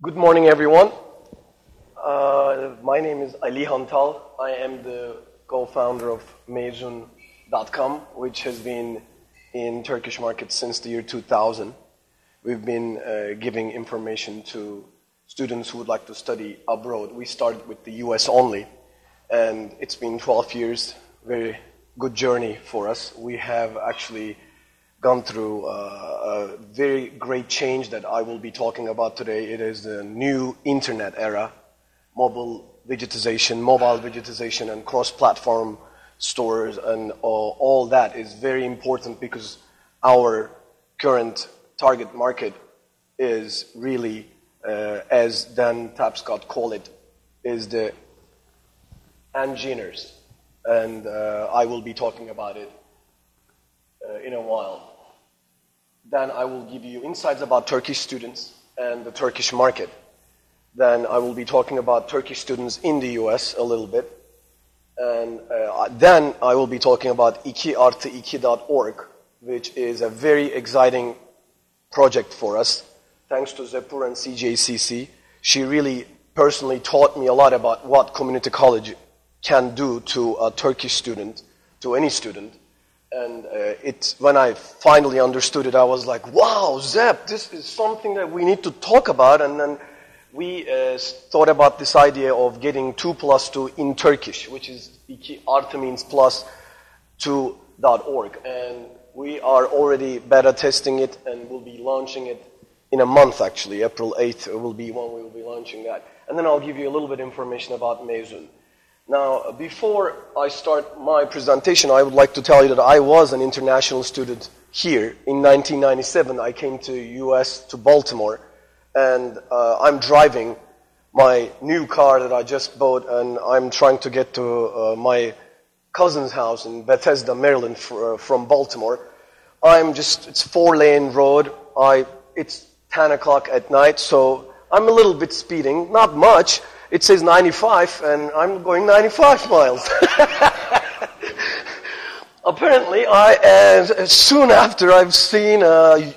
Good morning, everyone. My name is Ali Hantal. I am the co-founder of Mezun.com, which has been in Turkish market since the year 2000. We've been giving information to students who would like to study abroad. We started with the US only, and it's been 12 years, very good journey for us. We have actually gone through a very great change that I will be talking about today. It is the new internet era, mobile digitization, and cross-platform stores, and all that is very important because our current target market is really, as Dan Tapscott called it, is the engineers. And I will be talking about it in a while. Then I will give you insights about Turkish students and the Turkish market. Then I will be talking about Turkish students in the US a little bit. And then I will be talking about 2+2.org, which is a very exciting project for us. Thanks to Zepur and CJCC. She really personally taught me a lot about what community college can do to a Turkish student, to any student. And when I finally understood it, I was like, wow, Zep, this is something that we need to talk about. And then we thought about this idea of getting 2+2 in Turkish, which is 2+ means +2.org. And we are already beta testing it, and we'll be launching it in a month, actually. April 8th will be when we will be launching that. And then I'll give you a little bit of information about Mezun. Now, before I start my presentation, I would like to tell you that I was an international student here. In 1997, I came to US, to Baltimore, and I'm driving my new car that I just bought, and I'm trying to get to my cousin's house in Bethesda, Maryland, from Baltimore. It's 4-lane road. It's 10 o'clock at night, so I'm a little bit speeding, not much. It says 95, and I'm going 95 miles. Apparently, soon after, I've seen an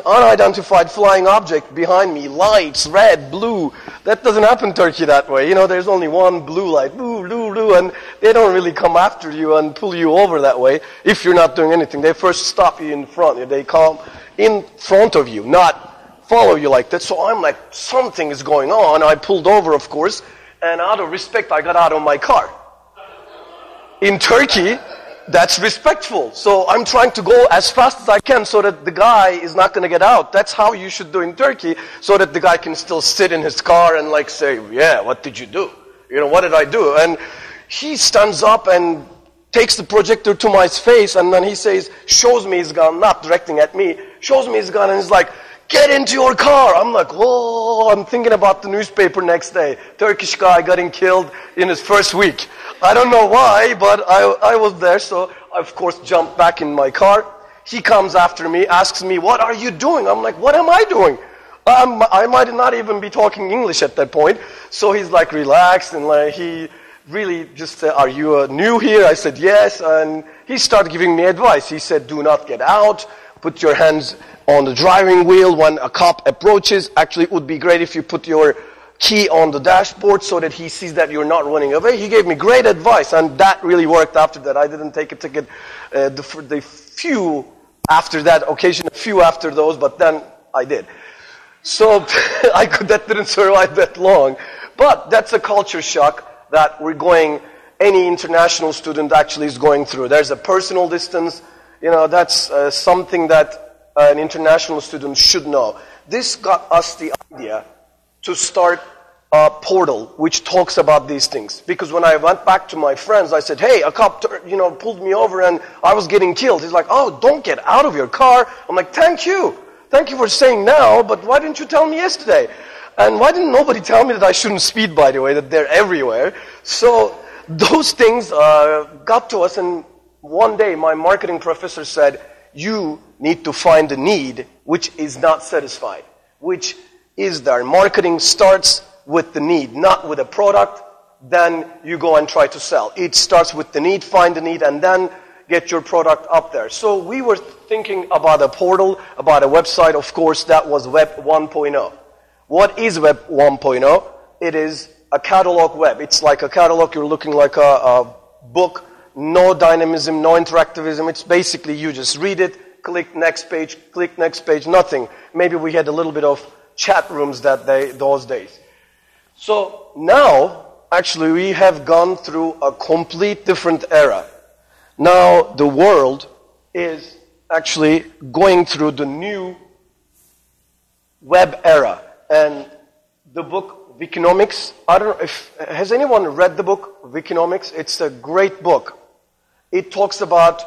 unidentified flying object behind me, lights, red, blue. That doesn't happen in Turkey that way. You know, there's only one blue light, blue, blue, blue, and they don't really come after you and pull you over that way if you're not doing anything. They first stop you in front. They come in front of you, not follow you like that. So I'm like, something is going on. I pulled over, of course, and out of respect, I got out of my car. In Turkey, that's respectful. So I'm trying to go as fast as I can so that the guy is not going to get out. That's how you should do in Turkey, so that the guy can still sit in his car and like say, yeah, what did you do? You know, what did I do? And he stands up and takes the projector to my face, and then he says, shows me his gun, not directing at me, shows me his gun, and he's like, get into your car. I'm like, whoa, I'm thinking about the newspaper next day. Turkish guy getting killed in his first week. I don't know why, but I was there, so I, of course, jumped back in my car. He comes after me, asks me, what are you doing? I'm like, what am I doing? I might not even be talking English at that point. So he's like relaxed, and like he really just said, are you new here? I said, yes. And he started giving me advice. He said, do not get out. Put your hands on the driving wheel when a cop approaches. Actually, it would be great if you put your key on the dashboard so that he sees that you're not running away. He gave me great advice, and that really worked after that. I didn't take a ticket the few after that occasion, a few after those, but then I did. So that didn't survive that long. But that's a culture shock that any international student actually is going through. There's a personal distance. You know, that's something that an international student should know. This got us the idea to start a portal which talks about these things. Because when I went back to my friends, I said, hey, a cop, pulled me over and I was getting killed. He's like, oh, don't get out of your car. I'm like, thank you. Thank you for saying now, but why didn't you tell me yesterday? And why didn't nobody tell me that I shouldn't speed, by the way, that they're everywhere? So those things got to us, and one day my marketing professor said, you need to find a need which is not satisfied, which is there. Marketing starts with the need, not with a product, then you go and try to sell. It starts with the need, find the need, and then get your product up there. So we were thinking about a portal, about a website. Of course, that was Web 1.0. What is Web 1.0? It is a catalog web. It's like a catalog. You're looking like a book. No dynamism, no interactivism. It's basically you just read it, click next page, nothing. Maybe we had a little bit of chat rooms those days. So now, actually, we have gone through a complete different era. Now the world is actually going through the new web era. And the book Wikinomics, I don't know if, has anyone read the book Wikinomics? It's a great book. It talks about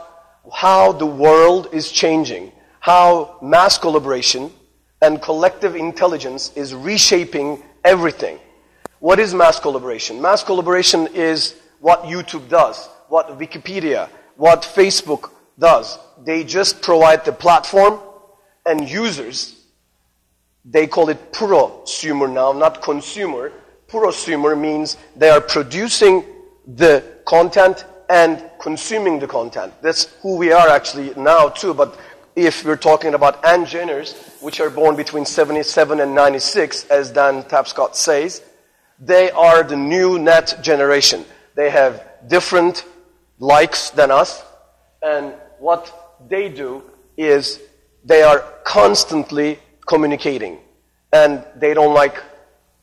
how the world is changing, how mass collaboration and collective intelligence is reshaping everything. What is mass collaboration? Mass collaboration is what YouTube does, what Wikipedia, what Facebook does. They just provide the platform, and users, they call it prosumer now, not consumer. Prosumer means they are producing the content and consuming the content. That's who we are actually now too, but if we're talking about Gen-ers, which are born between 77 and 96, as Dan Tapscott says, they are the new net generation. They have different likes than us, and what they do is they are constantly communicating, and they don't like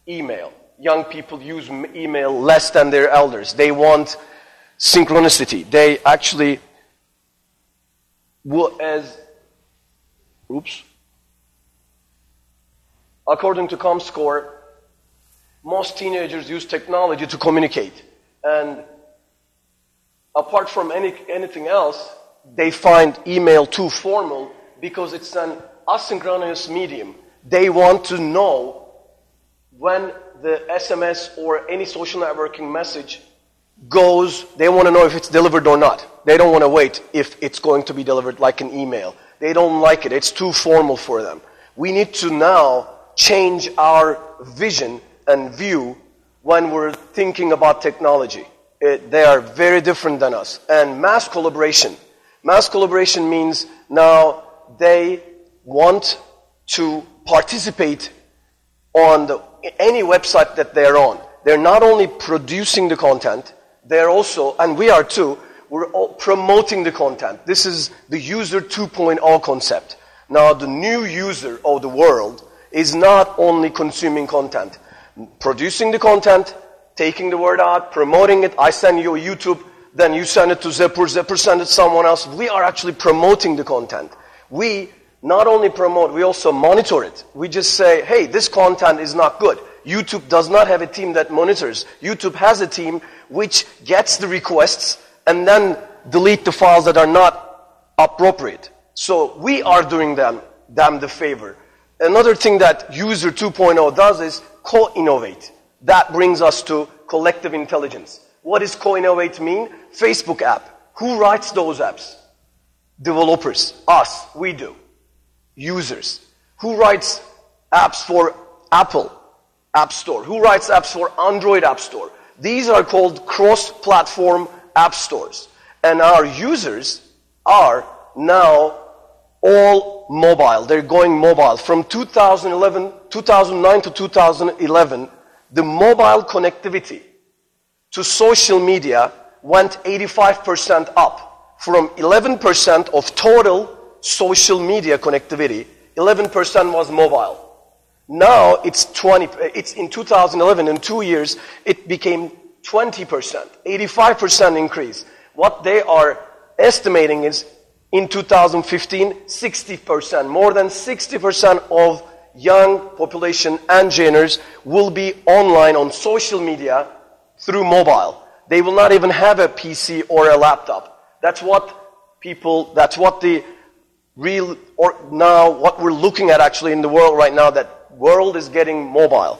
email. Young people use email less than their elders. They want synchronicity. They actually will, according to ComScore, most teenagers use technology to communicate. And apart from anything else, they find email too formal because it's an asynchronous medium. They want to know when the SMS or any social networking message goes, they want to know if it's delivered or not. They don't want to wait if it's going to be delivered like an email. They don't like it. It's too formal for them. We need to now change our vision and view when we're thinking about technology. They are very different than us. And mass collaboration. Mass collaboration means now they want to participate on any website that they're on. They're not only producing the content, they're also, and we are too, we're all promoting the content. This is the user 2.0 concept. Now the new user of the world is not only consuming content, producing the content, taking the word out, promoting it. I send you a YouTube, then you send it to Zephyr, Zephyr send it to someone else. We are actually promoting the content. We not only promote, we also monitor it. We just say, hey, this content is not good. YouTube does not have a team that monitors. YouTube has a team which gets the requests and then delete the files that are not appropriate. So we are doing them the favor. Another thing that user 2.0 does is co-innovate. That brings us to collective intelligence. What does co-innovate mean? Facebook app. Who writes those apps? Developers. Us. We do. Users. Who writes apps for Apple App Store? Who writes apps for Android App Store? These are called cross-platform app stores. And our users are now all mobile. They're going mobile. From 2009 to 2011, the mobile connectivity to social media went 85% up. From 11% of total social media connectivity, 11% was mobile. Now it's in 2011, in 2 years, it became 20%, 85% increase. What they are estimating is in 2015, 60%, more than 60% of young population and Gen-ers will be online on social media through mobile. They will not even have a PC or a laptop. That's what the real, or now what we're looking at actually in the world right now, that world is getting mobile.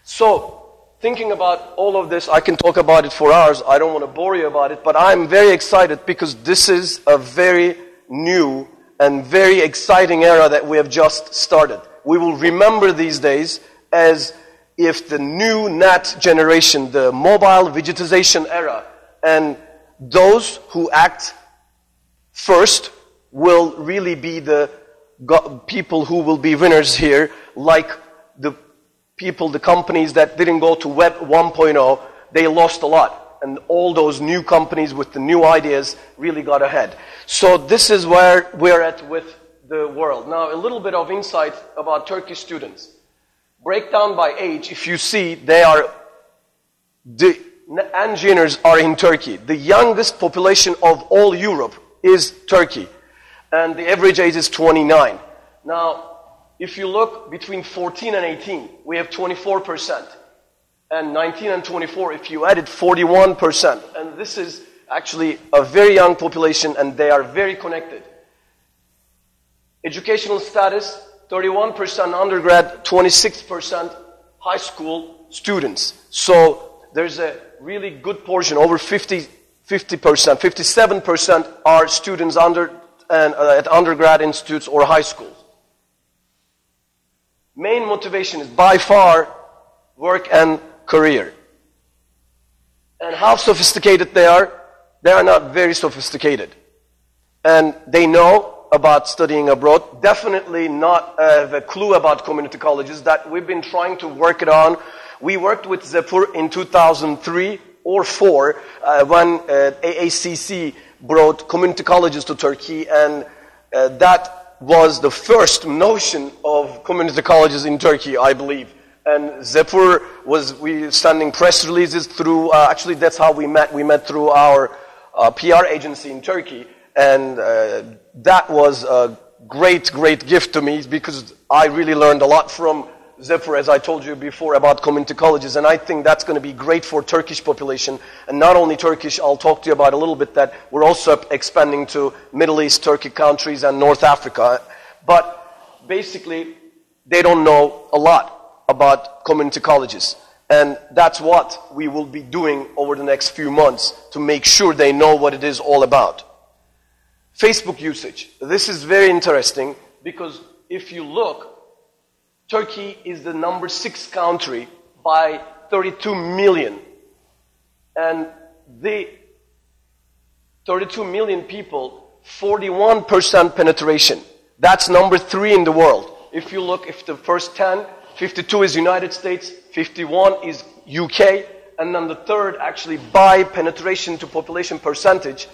So, thinking about all of this, I can talk about it for hours. I don't want to bore you about it, but I'm very excited because this is a very new and very exciting era that we have just started. We will remember these days as if the new net generation, the mobile digitization era, and those who act first will really be the people who will be winners here, like the people, the companies that didn't go to Web 1.0, they lost a lot. And all those new companies with the new ideas really got ahead. So this is where we're at with the world. Now, a little bit of insight about Turkish students. Breakdown by age, if you see, the engineers are in Turkey. The youngest population of all Europe is Turkey. And the average age is 29. Now, if you look between 14 and 18, we have 24%. And 19 and 24, if you added 41%. And this is actually a very young population, and they are very connected. Educational status, 31% undergrad, 26% high school students. So there's a really good portion, over 50%, 57% are students at undergrad institutes or high schools. Main motivation is by far work and career. And how sophisticated they are not very sophisticated. And they know about studying abroad, definitely not have a clue about community colleges that we've been trying to work it on. We worked with Zephyr in 2003 or 4 when AACC brought community colleges to Turkey, and that was the first notion of community colleges in Turkey, I believe. And Zephyr we sending press releases through, actually that's how we met. We met through our PR agency in Turkey. And that was a great, great gift to me because I really learned a lot from Zephyr, as I told you before, about community colleges. And I think that's going to be great for Turkish population. And not only Turkish, I'll talk to you about a little bit that we're also expanding to Middle East, Turkey countries, and North Africa. But basically, they don't know a lot about community colleges. And that's what we will be doing over the next few months to make sure they know what it is all about. Facebook usage. This is very interesting because if you look, Turkey is the number 6 country by 32 million. And the 32 million people, 41% penetration. That's number 3 in the world. If you look, if the first 10, 52 is United States, 51 is UK, and then the third, actually, by penetration to population percentage,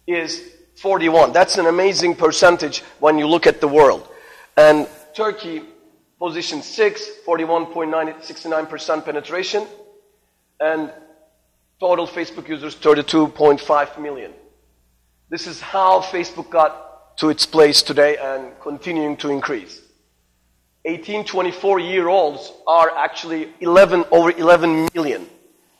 is 41. That's an amazing percentage when you look at the world. And Turkey, position 6, 41.9, 69% penetration, and total Facebook users, 32.5 million. This is how Facebook got to its place today and continuing to increase. 18-24-year-olds are actually over 11 million.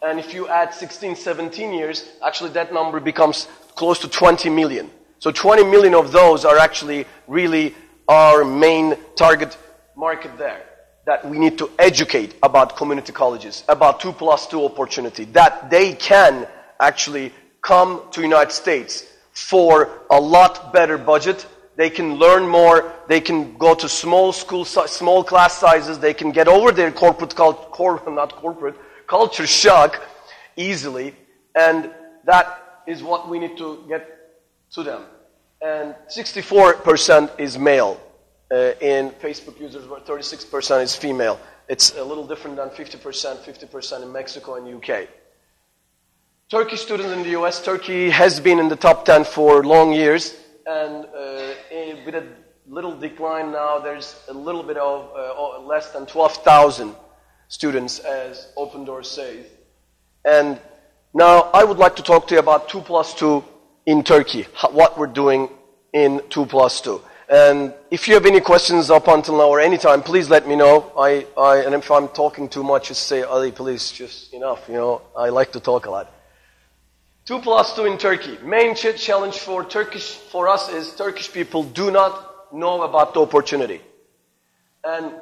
And if you add 16, 17 years, actually that number becomes close to 20 million. So 20 million of those are actually really our main target market there. That we need to educate about community colleges, about 2+2 opportunity, that they can actually come to United States for a lot better budget. They can learn more, they can go to small class sizes, they can get over their culture shock easily, and that is what we need to get to them. And 64% is male in Facebook users, where 36% is female. It's a little different than 50% in Mexico and UK. Turkish students in the US, Turkey has been in the top 10 for long years, and with a little decline now, there's a little bit of less than 12,000 students, as Open Doors says. And now I would like to talk to you about 2+2 in Turkey, what we're doing in 2+2. And if you have any questions up until now or any time, please let me know. And if I'm talking too much, just say, Ali, please, just enough. You know, I like to talk a lot. 2+2 in Turkey. Main challenge for us is Turkish people do not know about the opportunity. And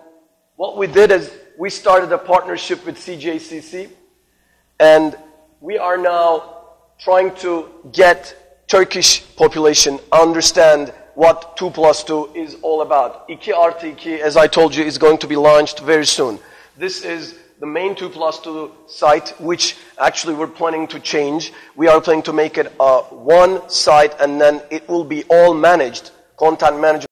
what we did is we started a partnership with CJCC, and we are now trying to get Turkish population understand what 2+2 is all about. 2+2, as I told you, is going to be launched very soon. This is the main 2+2 site, which actually we're planning to change. We are planning to make it one site, and then it will be all managed, content management.